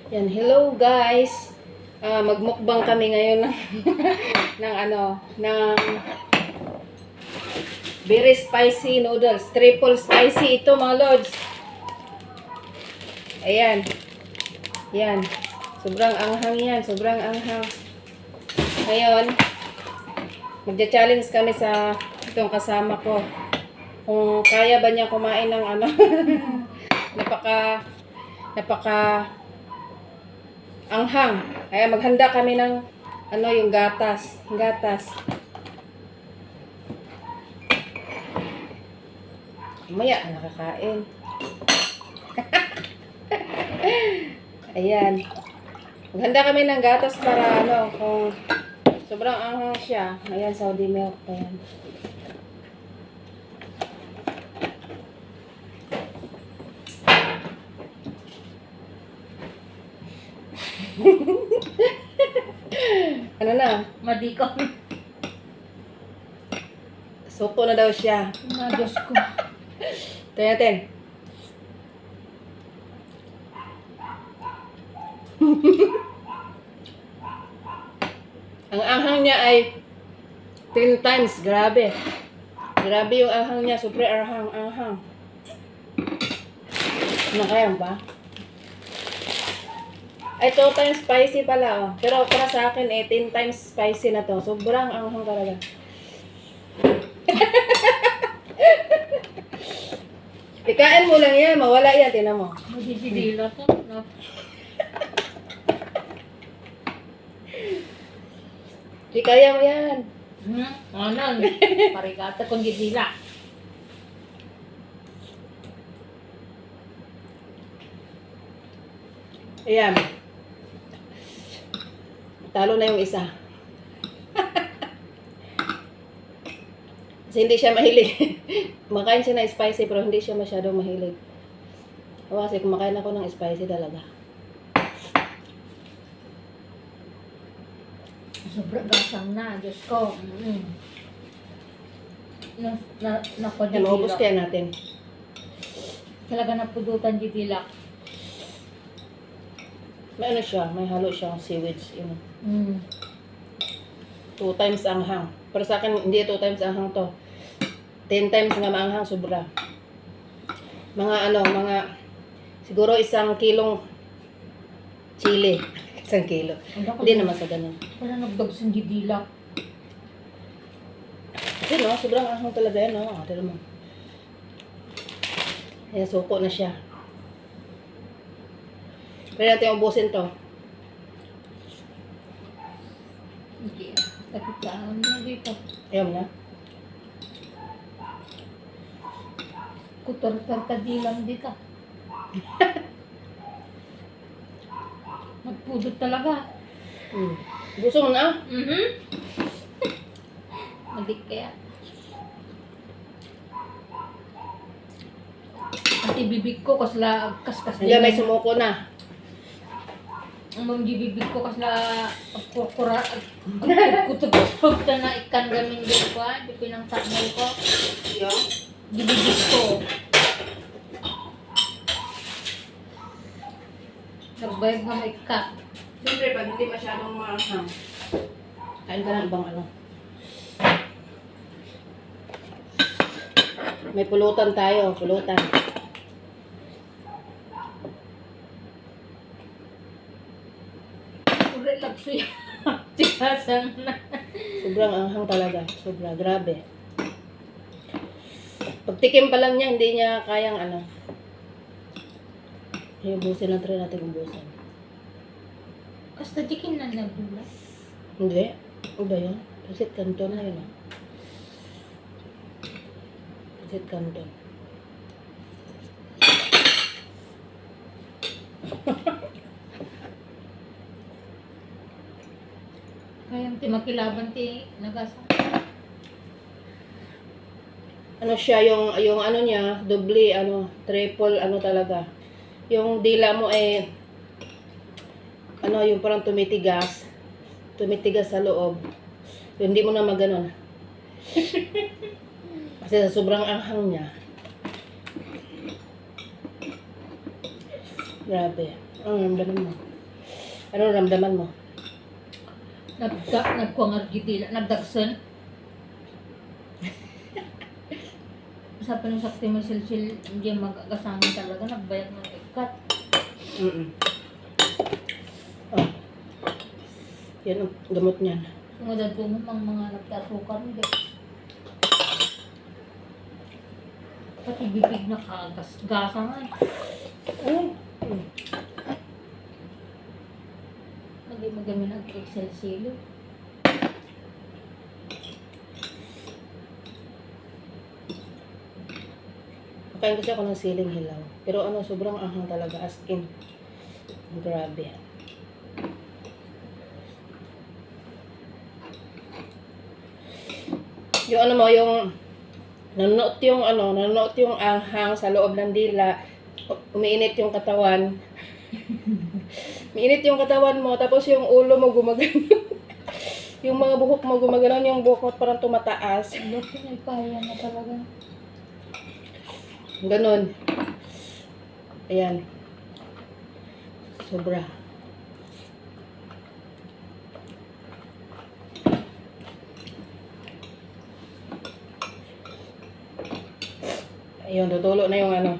Yan, hello guys. Magmukbang kami ngayon ng ng very spicy noodles. Triple spicy ito mga lords. Ayan. Yan. Sobrang anghang yan. Sobrang anghang. Ngayon, magja-challenge kami sa itong kasama ko. Kung kaya ba niya kumain ng napaka anghang. Kaya maghanda kami ng yung gatas. Gatas. Mamaya nakakain. Ayan. Maghanda kami ng gatas para kung sobrang anghang siya. Ayan, Saudi milk. Ayan. Ano na? Madikon. Suko na daw siya. Diyos ko. Tingnan natin. Ang anghang niya ay 10 times. Grabe. Grabe yung anghang niya. Super anghang. Ano kaya ba? Ay, 2 times spicy pala, oh. Pero para sa akin, 10 times spicy na to. Sobrang anghang talaga. Ikain mo lang yan. Mawala yan. Tinan mo. Magdidila to. No? Di kaya mo yan. Ano? Parigata kong didila. Ayan. Talo na yung isa. Kasi hindi siya mahilig. Makain siya ng spicy pero hindi siya masyadong mahilig. Kasi kumakain ako ng spicy talaga. Sobrang gasang na. Diyos ko. Yan, maubos kaya natin. Talaga napudutan didila. May ano siya, may halo siyang seaweeds. 2 Mm. times anghang. Pero sa akin, hindi 2 times anghang to. 10 times nga maanghang, sobra. Mga siguro 1 kilong chili. 1 kilo. Hindi naman sa ganun. Wala nagdagsang didila. Kasi sobrang anghang talaga yan, Tignan mo. Ayan, suko na siya. Pwede natin ubusin to. Hindi. Kapitaan na dito. Ayaw na. Kutor-tartadilang dito. Magpudot talaga. Gusto mo na? Madik kaya. Pati bibig ko kasla kaskas Hindi, may sumuko na. Ang mga bibig ko kasla pagkukura kutub na ikan gamin din ko di pinang takmal ko. Yung? Bibig ko. Nagbayag na may ikat. Siyempre, pag hindi masyadong maanghang, kain ka ng ibang May pulutan tayo, pulutan. Relapso yan. Tiyasan na. Sobrang anghang talaga. Sobra, grabe. Pagtikim pa lang niya, hindi niya kayang ubusin lang, try natin ubusin. Kasta dikin na nagdula. Hindi. Ano ba yun? Pasit Canton na yun, Pasit Canton. Kayang ti makilaban ti nagasa. Ano siya, yung niya, doble, triple, talaga. Yung dila mo yung parang tumitigas sa loob. Yung hindi mo na maganon. Kasi sa sobrang anghang niya. Grabe. Ang ganda mo. Ano ramdaman mo? Nagkuangar gitila, nagdagsan. Sa pa ng sakti mo silsil, hindi magkasangin talaga, nagbayad ng ikat. Oh. Yan ang gamot niyan. Sunod po mo mga nagkasukar, hindi. Pati bibig na kagas-gasa nga. Magami ng Excel silo. Pakain kasi ako ng siling hilaw. Pero ano, sobrang ahang talaga. As in. Grabe. Yung ano mo, yung nanonood yung anghang sa loob ng dila. Umiinit yung katawan. Umiinit yung katawan mo, tapos yung ulo mo gumagano. Yung mga buhok mo gumagano, yung buhok mo parang tumataas. Loko na kaya na talaga. Ganon. Ayan. Sobra. Ayun, tutulo na yung ano.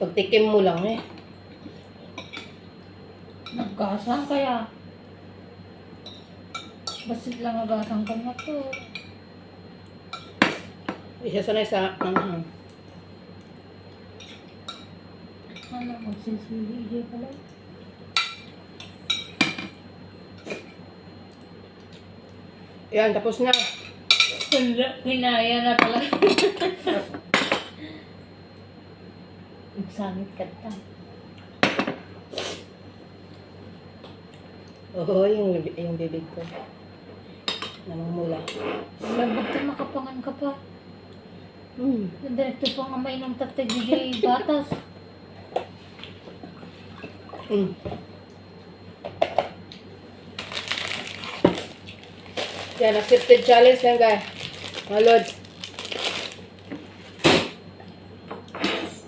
Pagtikim mo lang eh. Naggasang kaya. Basit lang nagasang ka na to. Isa sanay sa anghang. Ano, magsilsili, hindi pala. Ayan, tapos na. Hinaya na talaga. Nagsangit ka ta. Oo, yung bibig ko. Namumula. Labag ka makapangan ka pa. Hmm. Nadirekto pa nga mainom tatay DJ batas. Hmm. Yan, accepted challenge lang guys. Mga lord.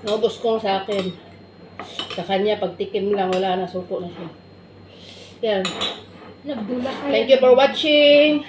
Naubos kong sa akin. Sa kanya, pagtikim lang, wala na, suko na siya. Yan. Nagdula kayo. Thank you for watching.